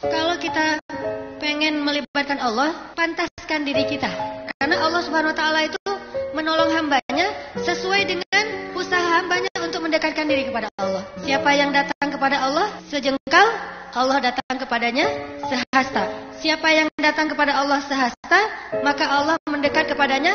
Kalau kita pengen melibatkan Allah, pantaskan diri kita. Karena Allah Subhanahu wa taala itu menolong hambanya sesuai dengan usaha hambanya untuk mendekatkan diri kepada Allah. Siapa yang datang kepada Allah sejengkal, Allah datang kepadanya sehasta. Siapa yang datang kepada Allah sehasta, maka Allah mendekat kepadanya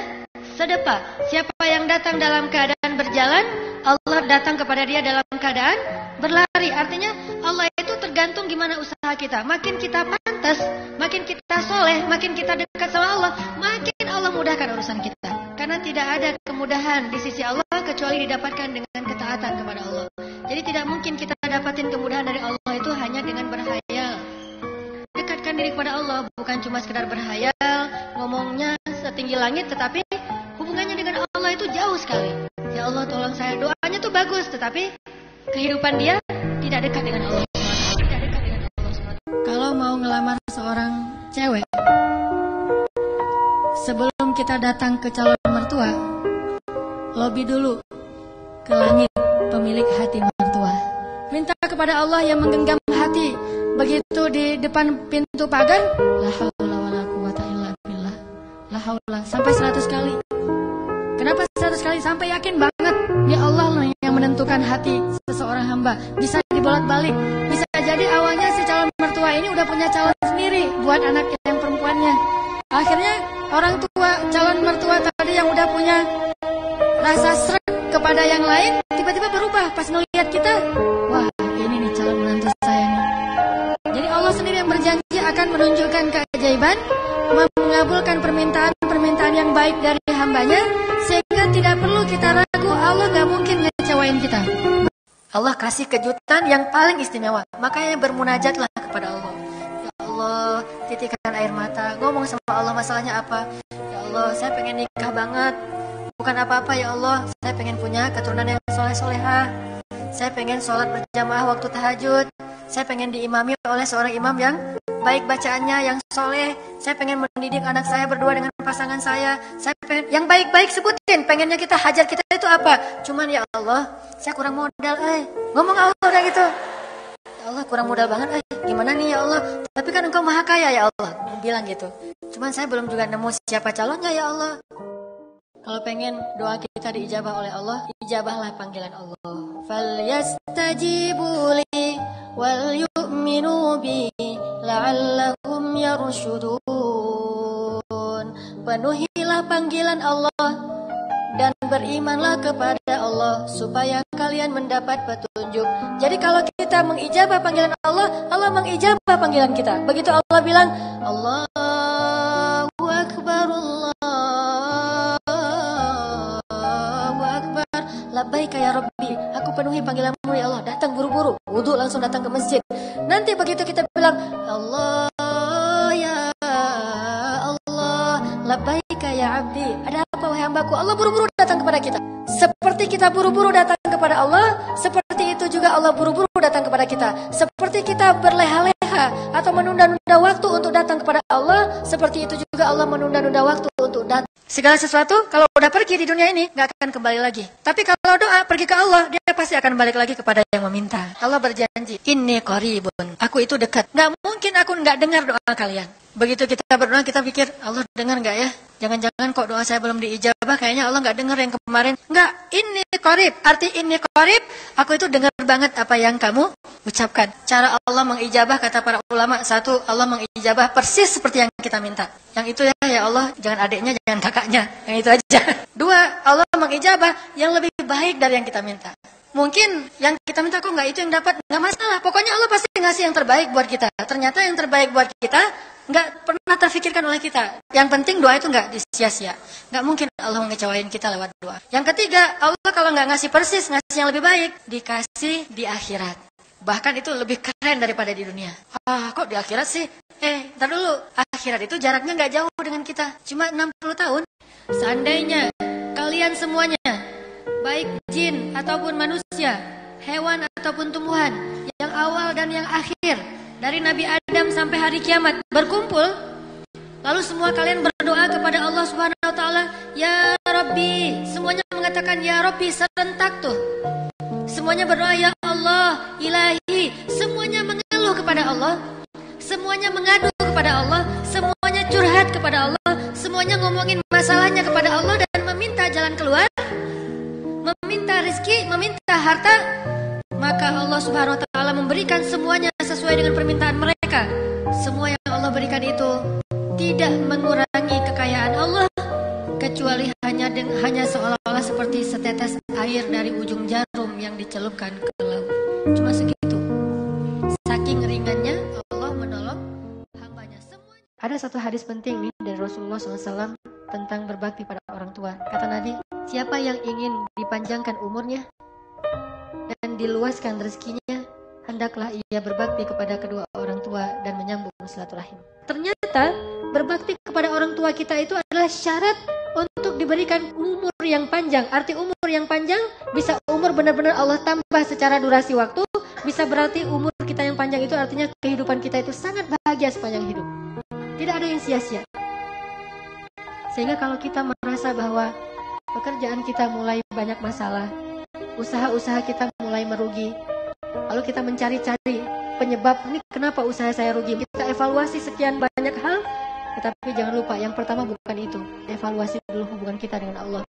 sedepa. Siapa yang datang dalam keadaan berjalan, Allah datang kepada dia dalam keadaan berlari. Artinya Allah itu tergantung gimana usaha kita. Makin kita pantas, makin kita soleh, makin kita dekat sama Allah, makin Allah mudahkan urusan kita. Karena tidak ada kemudahan di sisi Allah kecuali didapatkan dengan ketaatan kepada Allah. Jadi tidak mungkin kita dapatin kemudahan dari Allah itu hanya dengan berhayal. Dekatkan diri kepada Allah, bukan cuma sekedar berhayal, ngomongnya setinggi langit, tetapi hubungannya dengan Allah itu jauh sekali. Ya Allah tolong saya, doanya tuh bagus, tetapi kehidupan dia tidak dekat dengan Allah. Tidak dekat dengan Allah. Kalau mau ngelamar seorang cewek, sebelum kita datang ke calon mertua, lobi dulu ke langit pemilik hati mertua. Minta kepada Allah yang menggenggam hati. Begitu di depan pintu pagar, la haula wala quwata illa billah. La haula sampai 100 kali. Kenapa 100 kali? Sampai yakin banget ya Allah lah yang menentukan hati seseorang hamba. Bisa dibolak-balik. Bisa jadi awalnya si calon mertua ini udah punya calon sendiri buat anak yang perempuannya. Akhirnya orang tua calon mertua tadi yang udah punya rasa srek kepada yang lain tiba-tiba berubah pas ngelihat kita. Wah, ini nih calon menantu saya nih. Jadi Allah sendiri yang berjanji akan menunjukkan keajaiban, mengabulkan permintaan-permintaan yang baik dari hambanya, sehingga tidak perlu kita ragu, Allah gak mungkin ngecewain kita. Allah kasih kejutan yang paling istimewa. Makanya bermunajatlah kepada Allah. Ya Allah, titikkan air mata, ngomong sama Allah masalahnya apa. Ya Allah, saya pengen nikah banget. Bukan apa-apa ya Allah, saya pengen punya keturunan yang soleh-solehah. Saya pengen sholat berjamaah waktu tahajud. Saya pengen diimami oleh seorang imam yang baik bacaannya, yang soleh. Saya pengen mendidik anak saya berdua dengan pasangan saya. Saya pengen yang baik-baik sebutin. Pengennya kita hajar kita itu apa? Cuman ya Allah, saya kurang modal. Ngomong Allah udah gitu. Ya Allah kurang modal banget. Gimana nih ya Allah? Tapi kan Engkau maha kaya ya Allah. Bilang gitu. Cuman saya belum juga nemu siapa calonnya ya Allah. Kalau pengen doa kita diijabah oleh Allah, ijabahlah panggilan Allah. Falyastajibu li wal yu'minu bi la'allahum yarshudun. Penuhilah panggilan Allah dan berimanlah kepada Allah supaya kalian mendapat petunjuk. Jadi kalau kita mengijabah panggilan Allah, Allah mengijabah panggilan kita. Begitu Allah bilang, Allahu Akbar, labbaika ya Rabbi, aku penuhi panggilanmu ya Allah. Datang buru-buru, wudu langsung datang ke masjid. Nanti begitu kita bilang Allah ya Allah, labbaika ya Abdi, ada apa wahai hambaku? Allah buru-buru datang kepada kita. Seperti kita buru-buru datang kepada Allah, seperti itu juga Allah buru-buru datang kepada kita. Seperti kita berleha-leha atau menunda-nunda waktu untuk datang kepada Allah, seperti itu juga Allah menunda-nunda waktu untuk datang. Segala sesuatu kalau udah pergi di dunia ini gak akan kembali lagi. Tapi kalau doa pergi ke Allah, dia pasti akan balik lagi kepada yang meminta. Allah berjanji, inni qaribun, aku itu dekat. Gak mungkin aku gak dengar doa kalian. Begitu kita berdoa, kita pikir Allah dengar gak ya? Jangan-jangan kok doa saya belum diijabah, kayaknya Allah gak dengar yang kemarin. Enggak, inni qarib. Arti inni qarib, aku itu dengar banget apa yang kamu ucapkan. Cara Allah mengijabah, kata para ulama, satu, Allah mengijabah persis seperti yang kita minta. Yang itu ya Allah, jangan adiknya, jangan kakaknya. Yang itu aja. Dua, Allah mengijabah yang lebih baik dari yang kita minta. Mungkin yang kita minta kok nggak itu yang dapat, nggak masalah. Pokoknya Allah pasti ngasih yang terbaik buat kita. Ternyata yang terbaik buat kita nggak pernah terfikirkan oleh kita. Yang penting doa itu nggak disia-sia. Nggak mungkin Allah mengecewain kita lewat doa. Yang ketiga, Allah kalau nggak ngasih persis, ngasih yang lebih baik, dikasih di akhirat. Bahkan itu lebih keren daripada di dunia. Kok di akhirat sih? Ntar dulu. Akhirat itu jaraknya nggak jauh dengan kita. Cuma 60 tahun. Seandainya kalian semuanya, baik jin ataupun manusia, hewan ataupun tumbuhan, yang awal dan yang akhir, dari Nabi Adam sampai hari kiamat, berkumpul, lalu semua kalian berdoa kepada Allah Subhanahu wa Ta'ala, ya Rabbi, semuanya mengatakan ya Rabbi serentak tuh. Semuanya berdoa ya Allah, ilahi, semuanya mengeluh kepada Allah. semuanya mengadu kepada Allah, semuanya curhat kepada Allah, semuanya ngomongin masalahnya kepada Allah dan meminta jalan keluar, meminta rezeki, meminta harta, maka Allah Subhanahu wa taala memberikan semuanya sesuai dengan permintaan mereka. Semua yang Allah berikan itu tidak mengurangi kekayaan Allah, kecuali hanya seolah-olah seperti setetes air dari ujung jarum yang dicelupkan ke laut. Cuma segitu. Saking ringannya Allah menolong hambanya semuanya. Ada satu hadis penting nih dari Rasulullah SAW tentang berbakti pada orang tua. Kata Nabi, siapa yang ingin dipanjangkan umurnya dan diluaskan rezekinya, hendaklah ia berbakti kepada kedua orang tua dan menyambung silaturahim. Ternyata berbakti kepada orang tua kita itu adalah syarat untuk diberikan umur yang panjang. Arti umur yang panjang bisa umur benar-benar Allah tambah secara durasi waktu, bisa berarti umur kita yang panjang itu artinya kehidupan kita itu sangat bahagia sepanjang hidup. Tidak ada yang sia-sia. Sehingga kalau kita merasa bahwa pekerjaan kita mulai banyak masalah, usaha-usaha kita mulai merugi, lalu kita mencari-cari penyebab ini kenapa usaha saya rugi. Kita evaluasi sekian banyak hal, tetapi jangan lupa yang pertama bukan itu. Evaluasi dulu hubungan kita dengan Allah.